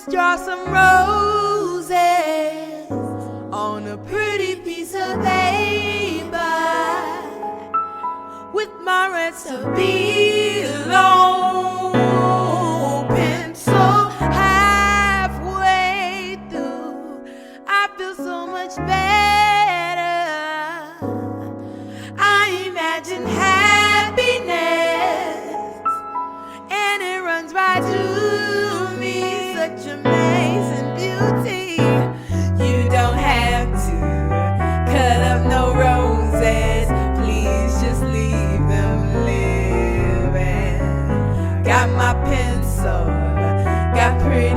Just draw some roses on a pretty piece of paper with my recipe long pencil. Halfway through, I feel so much better. I imagine happiness, and it runs right to me. Such amazing beauty. You don't have to cut up no roses. Please just leave them living. Got my pencil, got pretty